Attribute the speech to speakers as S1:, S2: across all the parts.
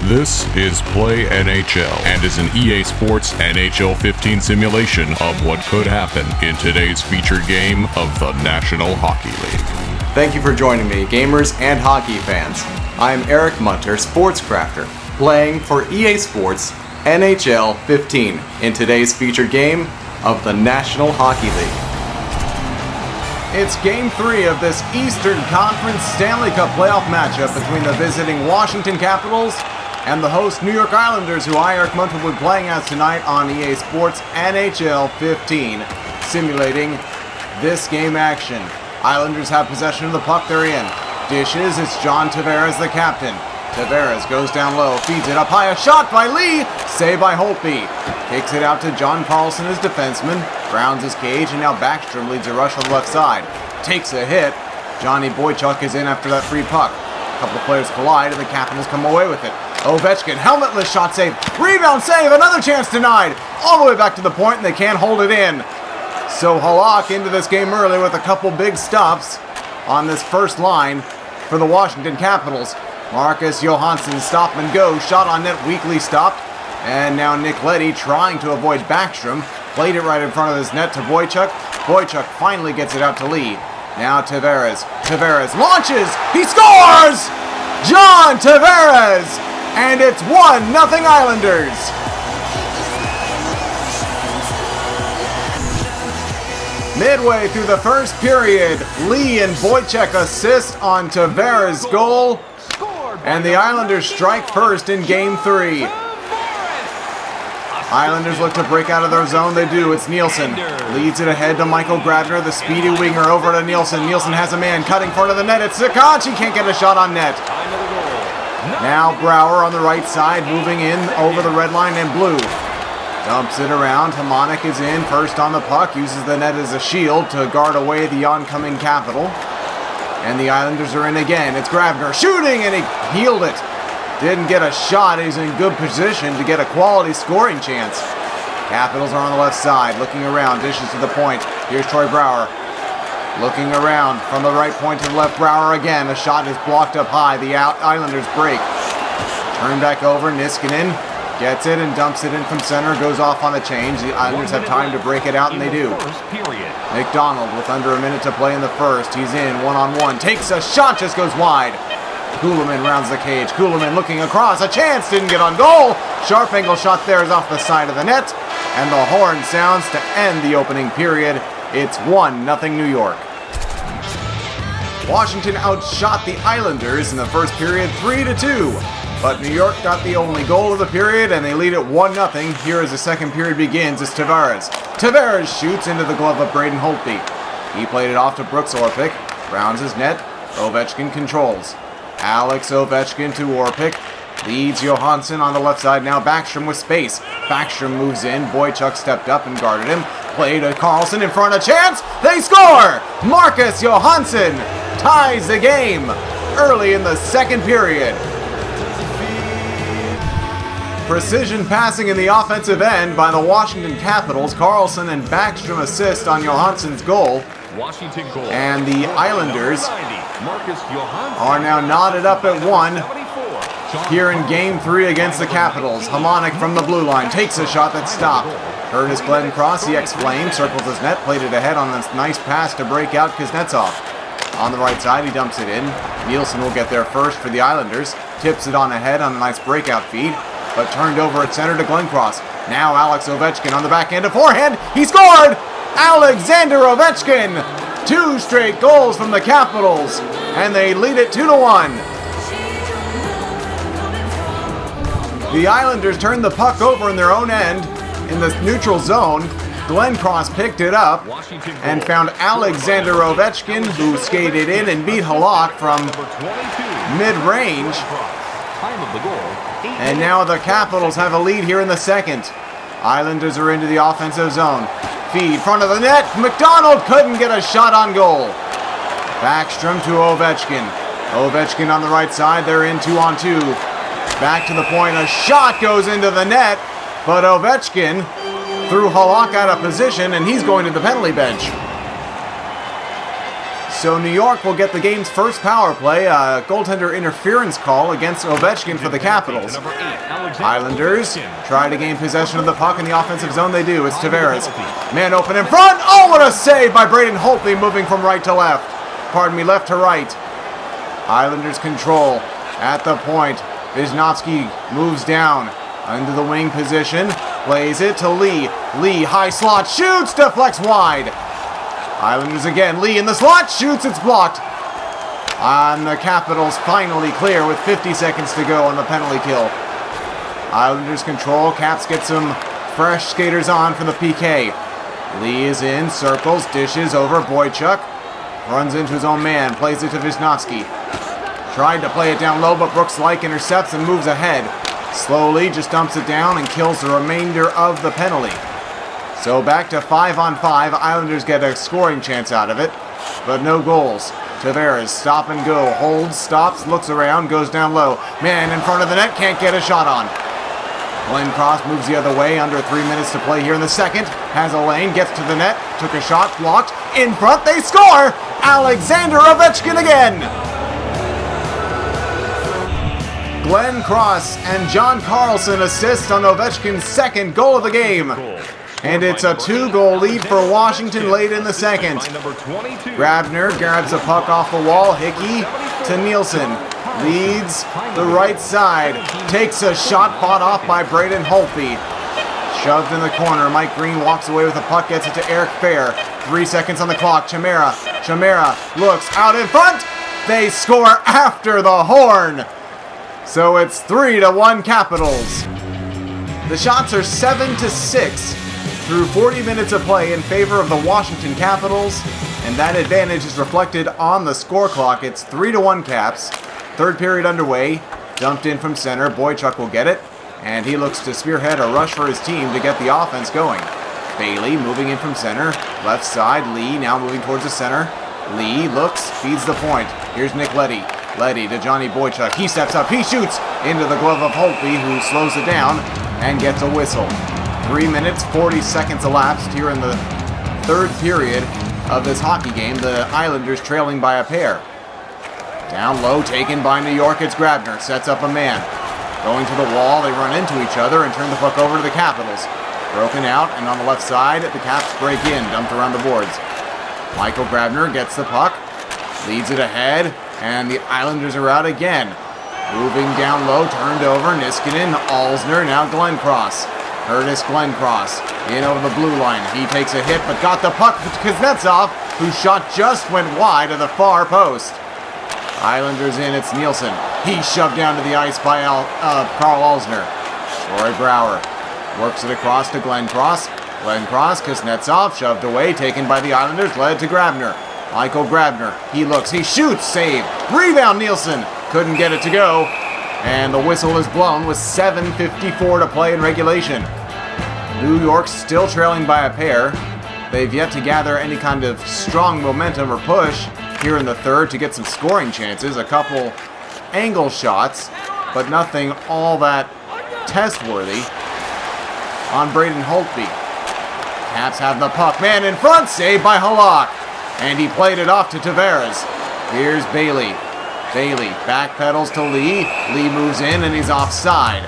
S1: This is Play NHL and is an EA Sports NHL 15 simulation of what could happen in today's featured game of the National Hockey League.
S2: Thank you for joining me, gamers and hockey fans. I am Eric Munter, Sportscrafter, playing for EA Sports NHL 15 in today's featured game of the National Hockey League. It's Game 3 of this Eastern Conference Stanley Cup Playoff matchup between the visiting Washington Capitals and the host New York Islanders, who I, Eric Munter, will be playing as tonight on EA Sports NHL 15, simulating this game action. Islanders have possession of the puck, they're in. Dishes, it's John Tavares, the captain. Tavares goes down low, feeds it up high, a shot by Lee, saved by Holtby. Kicks it out to John Carlson, his defenseman, rounds his cage, and now Backstrom leads a rush on the left side. Takes a hit. Johnny Boychuk is in after that free puck. A couple of players collide, and the Capitals come away with it. Ovechkin, helmetless shot save, rebound save, another chance denied, all the way back to the point, and they can't hold it in. So Halak into this game early with a couple big stops on this first line for the Washington Capitals. Marcus Johansson stop and go, shot on net, weakly stopped, and now Nick Leddy trying to avoid Backstrom, played it right in front of his net to Boychuk. Boychuk finally gets it out to Lee. Now Tavares. Tavares launches, he scores! John Tavares! And it's 1-0 Islanders. Midway through the first period, Lee and Boychuk assist on Tavares' goal. And the Islanders strike first in Game 3. Islanders look to break out of their zone. They do. It's Nielsen. Leads it ahead to Michael Grabner, the speedy winger, over to Nielsen. Nielsen has a man cutting front of the net. It's Sakanch. He can't get a shot on net. Now Brouwer on the right side, moving in over the red line and blue. Dumps it around. Hamonic is in first on the puck. Uses the net as a shield to guard away the oncoming Capital. And the Islanders are in again. It's Grabner shooting, and he healed it. Didn't get a shot. He's in good position to get a quality scoring chance. Capitals are on the left side, looking around. Dishes to the point. Here's Troy Brouwer. Looking around from the right point to the left. Brouwer again. A shot is blocked up high. The Islanders break. Turn back over. Niskanen gets it and dumps it in from center. Goes off on a change. The Islanders have time to break it out, and they do. McDonald with under a minute to play in the first. He's in one-on-one. Takes a shot. Just goes wide. Kuhlman rounds the cage. Kuhlman looking across. A chance. Didn't get on goal. Sharp angle shot there is off the side of the net. And the horn sounds to end the opening period. It's 1-0 New York. Washington outshot the Islanders in the first period 3-2. But New York got the only goal of the period, and they lead it 1-0. Here as the second period begins is Tavares. Tavares shoots into the glove of Braden Holtby. He played it off to Brooks Orpik. Rounds his net. Ovechkin controls. Alex Ovechkin to Orpik. Leads Johansson on the left side. Now Backstrom with space. Backstrom moves in. Boychuk stepped up and guarded him. Played to Carlson in front of chance. They score! Marcus Johansson ties the game early in the second period. Precision passing in the offensive end by the Washington Capitals. Carlson and Backstrom assist on Johansson's goal.
S3: Washington goal.
S2: And the Islanders are now knotted up at 1 here in Game 3 against the Capitals. Hamonic from the blue line takes a shot that's stopped. Heard his Glenn Cross, the ex-Flame, circles his net, played it ahead on this nice pass to break out Kuznetsov. On the right side, he dumps it in. Nielsen will get there first for the Islanders. Tips it on ahead on a nice breakout feed, but turned over at center to Glencross. Now Alex Ovechkin on the back end, a forehand. He scored! Alexander Ovechkin! 2 straight goals from the Capitals, and they lead it 2-1. The Islanders turned the puck over in their own end in the neutral zone. Glencross picked it up and found Alexander Ovechkin, who skated in and beat Halak from mid-range. And now the Capitals have a lead here in the second. Islanders are into the offensive zone. Feed, front of the net. McDonald couldn't get a shot on goal. Backstrom to Ovechkin. Ovechkin on the right side. They're in 2-on-2. Back to the point. A shot goes into the net, but Ovechkin threw Halak out of position, and he's going to the penalty bench. So New York will get the game's first power play, a goaltender interference call against Ovechkin for the Capitals. Islanders try to gain possession of the puck in the offensive zone. They do. It's Tavares. Man open in front. Oh, what a save by Braden Holtby, moving from right to left. Pardon me, left to right. Islanders control at the point. Wisnowski moves down into the wing position. Plays it to Lee. Lee, high slot, shoots, deflects wide. Islanders again. Lee in the slot, shoots, it's blocked. And the Capitals finally clear with 50 seconds to go on the penalty kill. Islanders control. Caps get some fresh skaters on for the PK. Lee is in, circles, dishes over Boychuk. Runs into his own man, plays it to Wisnowski. Tried to play it down low, but Brooks-Laich intercepts and moves ahead. Slowly, just dumps it down and kills the remainder of the penalty. So back to 5-on-5. Islanders get a scoring chance out of it, but no goals. Tavares, stop and go, holds, stops, looks around, goes down low. Man in front of the net, can't get a shot on. Glenn Cross moves the other way, under 3 minutes to play here in the second. Has a lane, gets to the net, took a shot, blocked. In front, they score! Alexander Ovechkin again! Glenn Cross and John Carlson assist on Ovechkin's second goal of the game. And it's a 2-goal lead for Washington late in the second. Grabner grabs a puck off the wall. Hickey to Nielsen. Leads the right side. Takes a shot fought off by Braden Holtby. Shoved in the corner. Mike Green walks away with the puck. Gets it to Eric Fair. 3 seconds on the clock. Chimera looks out in front. They score after the horn. So it's 3-1 Capitals. The shots are 7-6 through 40 minutes of play in favor of the Washington Capitals, and that advantage is reflected on the score clock. It's 3-1 Caps. Third period underway. Dumped in from center. Boychuk will get it, and he looks to spearhead a rush for his team to get the offense going. Bailey moving in from center. Left side. Lee now moving towards the center. Lee looks, feeds the point. Here's Nick Leddy. Leddy to Johnny Boychuk. He steps up. He shoots into the glove of Holtby, who slows it down and gets a whistle. 3 minutes, 40 seconds elapsed here in the third period of this hockey game. The Islanders trailing by a pair. Down low, taken by New York. It's Grabner. Sets up a man. Going to the wall. They run into each other and turn the puck over to the Capitals. Broken out, and on the left side, the Caps break in. Dumped around the boards. Michael Grabner gets the puck. Leads it ahead, and the Islanders are out again. Moving down low, turned over. Niskanen, Alsner, now Glenn Cross. Curtis Glencross in over the blue line. He takes a hit, but got the puck to Kuznetsov, whose shot just went wide of the far post. Islanders in, it's Nielsen. He's shoved down to the ice by Carl Alsner. Troy Brouwer works it across to Glencross. Glencross, Kuznetsov, shoved away, taken by the Islanders, led to Grabner. Michael Grabner, he looks, he shoots, save. Rebound, Nielsen, couldn't get it to go. And the whistle is blown with 7:54 to play in regulation. New York still trailing by a pair. They've yet to gather any kind of strong momentum or push here in the third to get some scoring chances. A couple angle shots, but nothing all that test-worthy on Braden Holtby. Caps have the puck. Man in front, saved by Halak. And he played it off to Tavares. Here's Bailey. Bailey backpedals to Lee. Lee moves in and he's offside.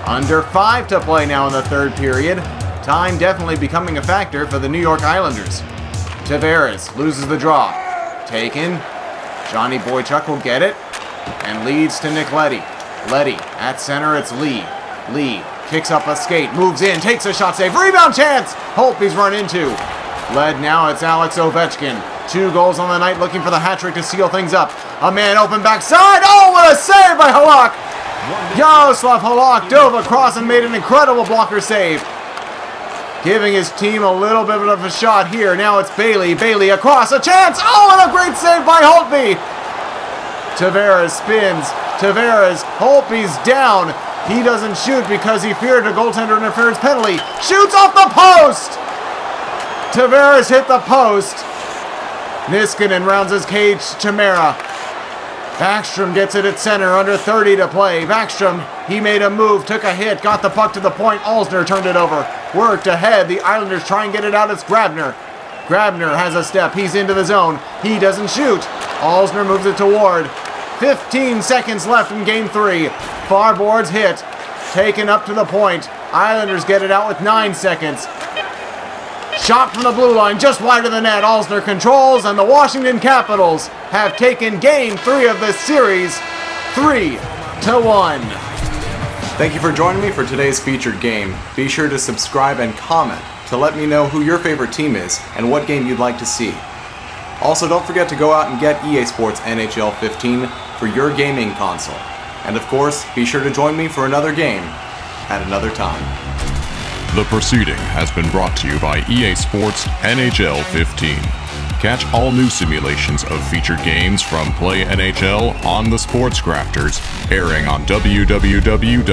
S2: Under 5 to play now in the third period. Time definitely becoming a factor for the New York Islanders. Tavares loses the draw. Taken. Johnny Boychuk will get it and leads to Nick Leddy. Leddy at center, it's Lee. Lee kicks up a skate, moves in, takes a shot save. Rebound chance! Holtby's run into. Led now, it's Alex Ovechkin. 2 goals on the night, looking for the hat trick to seal things up. A man open backside. Oh, what a save by Halak! Yaroslav Halak dove across and made an incredible blocker save. Giving his team a little bit of a shot here. Now it's Bailey. Bailey across, a chance. Oh, and a great save by Holtby. Tavares spins. Tavares, Holtby's down. He doesn't shoot because he feared a goaltender interference penalty. Shoots off the post. Tavares hit the post. Niskanen rounds his cage. Chimera. Backstrom gets it at center, under 30 to play. Backstrom, he made a move, took a hit, got the puck to the point. Alsner turned it over. Worked ahead. The Islanders try and get it out. It's Grabner. Grabner has a step. He's into the zone. He doesn't shoot. Alsner moves it to Ward. 15 seconds left in Game 3. Far boards hit. Taken up to the point. Islanders get it out with 9 seconds. Shot from the blue line, just wide of the net. Alsner controls, and the Washington Capitals have taken Game 3 of this series 3-1. Thank you for joining me for today's featured game. Be sure to subscribe and comment to let me know who your favorite team is and what game you'd like to see. Also, don't forget to go out and get EA Sports NHL 15 for your gaming console. And of course, be sure to join me for another game at another time.
S1: The proceeding has been brought to you by EA Sports NHL 15. Catch all new simulations of featured games from Play NHL on the Sports Crafters, airing on www.boa.tv.